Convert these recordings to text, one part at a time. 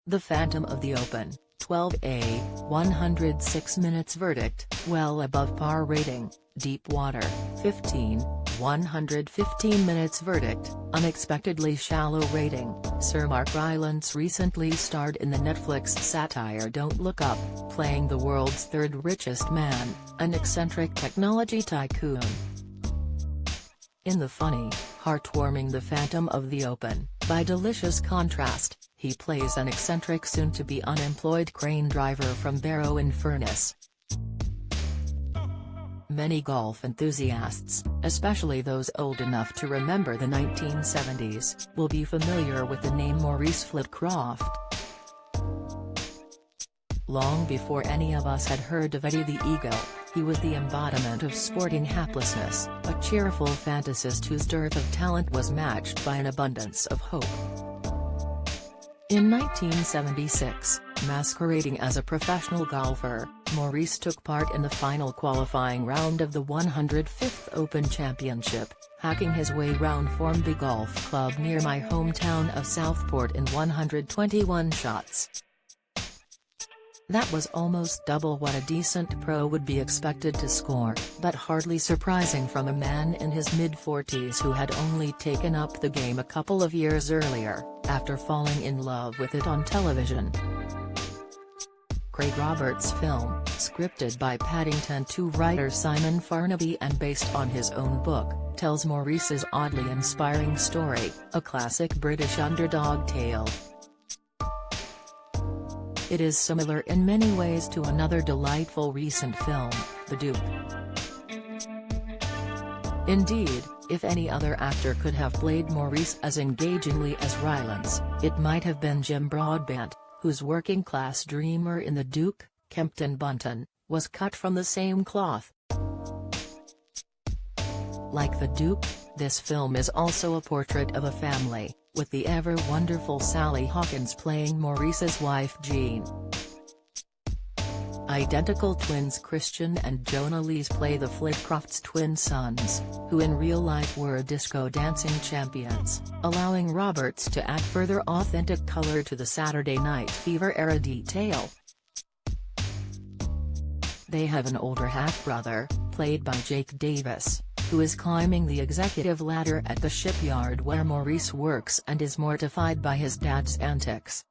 The Phantom of the Open, 12A, 106 minutes verdict, well above par rating. Deep Water, 15, 115 minutes verdict, unexpectedly shallow rating. Sir Mark Rylance recently starred in the Netflix satire Don't Look Up, playing the world's third richest man, an eccentric technology tycoon. In the funny, heartwarming The Phantom of the Open, by delicious contrast, he plays an eccentric soon-to-be unemployed crane driver from Barrow-in-Furness. Many golf enthusiasts, especially those old enough to remember the 1970s, will be familiar with the name Maurice Flitcroft. Long before any of us had heard of Eddie the Eagle, he was the embodiment of sporting haplessness, a cheerful fantasist whose dearth of talent was matched by an abundance of hope. In 1976, masquerading as a professional golfer, Maurice took part in the final qualifying round of the 105th Open Championship, hacking his way round Formby Golf Club near my hometown of Southport in 121 shots. That was almost double what a decent pro would be expected to score, but hardly surprising from a man in his mid-40s who had only taken up the game a couple of years earlier, after falling in love with it on television. Craig Roberts' film, scripted by Paddington 2 writer Simon Farnaby and based on his own book, tells Maurice's oddly inspiring story, a classic British underdog tale. It is similar in many ways to another delightful recent film, The Duke. Indeed, if any other actor could have played Maurice as engagingly as Rylance, it might have been Jim Broadbent, whose working-class dreamer in The Duke, Kempton Bunton, was cut from the same cloth. Like The Duke, this film is also a portrait of a family, with the ever-wonderful Sally Hawkins playing Maurice's wife Jean. Identical twins Christian and Jonah Lees play the Flitcrofts' twin sons, who in real life were disco dancing champions, allowing Roberts to add further authentic color to the Saturday Night Fever-era detail. They have an older half-brother, played by Jake Davis, who is climbing the executive ladder at the shipyard where Maurice works and is mortified by his dad's antics.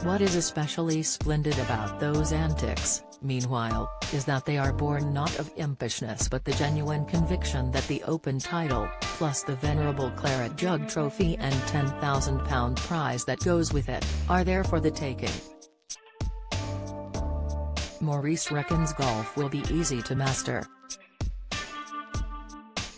What is especially splendid about those antics, meanwhile, is that they are born not of impishness but the genuine conviction that the Open title, plus the venerable claret jug trophy and £10,000 prize that goes with it, are there for the taking. Maurice reckons golf will be easy to master.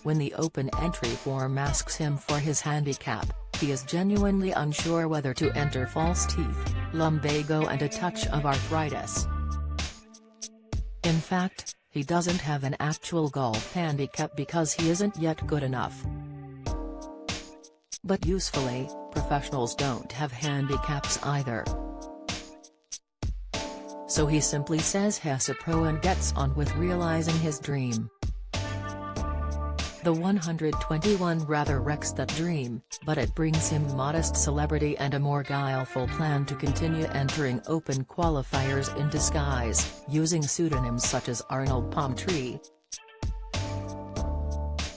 When the Open entry form asks him for his handicap, he is genuinely unsure whether to enter false teeth, lumbago and a touch of arthritis. In fact, he doesn't have an actual golf handicap because he isn't yet good enough. But usefully, professionals don't have handicaps either. So he simply says he's a pro and gets on with realizing his dream. The 121 rather wrecks that dream, but it brings him modest celebrity and a more guileful plan to continue entering Open qualifiers in disguise, using pseudonyms such as Arnold Palmtree.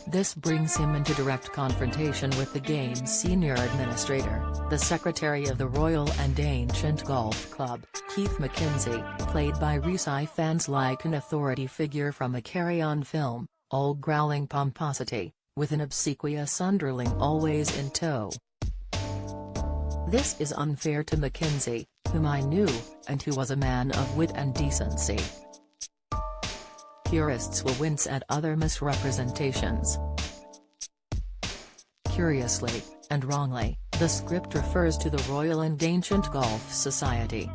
This brings him into direct confrontation with the game's senior administrator, the secretary of the Royal and Ancient Golf Club, Keith McKenzie, played by Rhys Ifans like an authority figure from a Carry On film, all growling pomposity, with an obsequious underling always in tow. This is unfair to McKenzie, whom I knew, and who was a man of wit and decency. Purists will wince at other misrepresentations. Curiously, and wrongly, the script refers to the Royal and Ancient Golf Society.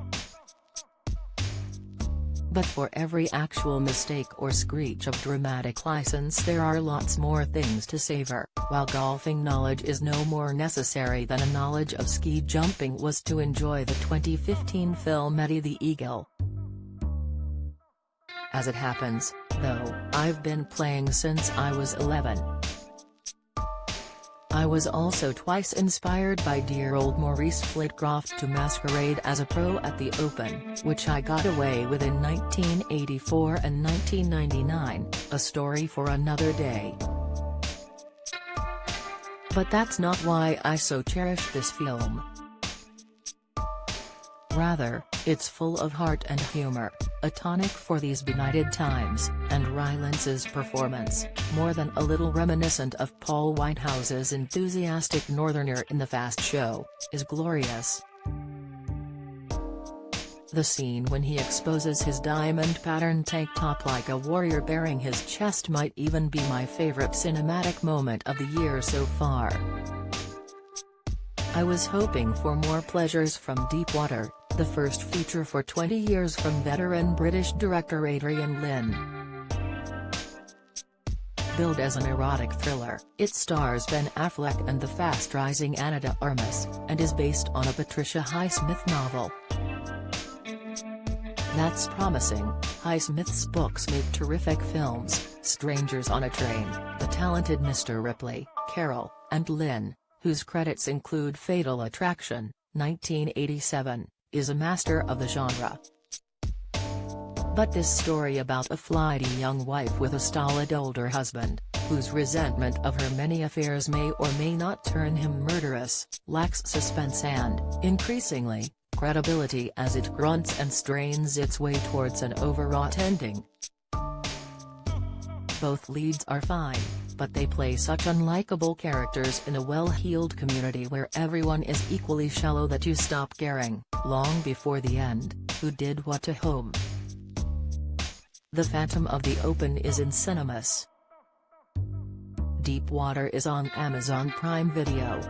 But for every actual mistake or screech of dramatic license there are lots more things to savor, while golfing knowledge is no more necessary than a knowledge of ski jumping was to enjoy the 2015 film Eddie the Eagle. As it happens, though, I've been playing since I was 11. I was also twice inspired by dear old Maurice Flitcroft to masquerade as a pro at the Open, which I got away with in 1984 and 1999, a story for another day. But that's not why I so cherish this film. Rather, it's full of heart and humor, a tonic for these benighted times, and Rylance's performance, more than a little reminiscent of Paul Whitehouse's enthusiastic northerner in The Fast Show, is glorious. The scene when he exposes his diamond-patterned tank top like a warrior baring his chest might even be my favorite cinematic moment of the year so far. I was hoping for more pleasures from Deepwater, the first feature for 20 years from veteran British director Adrian Lyne. Billed as an erotic thriller, it stars Ben Affleck and the fast-rising Ana de Armas, and is based on a Patricia Highsmith novel. That's promising. Highsmith's books make terrific films: Strangers on a Train, The Talented Mr. Ripley, Carol, and Lynn, whose credits include Fatal Attraction, 1987, is a master of the genre. But this story about a flighty young wife with a stolid older husband, whose resentment of her many affairs may or may not turn him murderous, lacks suspense and, increasingly, credibility as it grunts and strains its way towards an overwrought ending. Both leads are fine, but they play such unlikable characters in a well-heeled community where everyone is equally shallow that you stop caring, long before the end, who did what to whom. The Phantom of the Open is in cinemas. Deepwater is on Amazon Prime Video.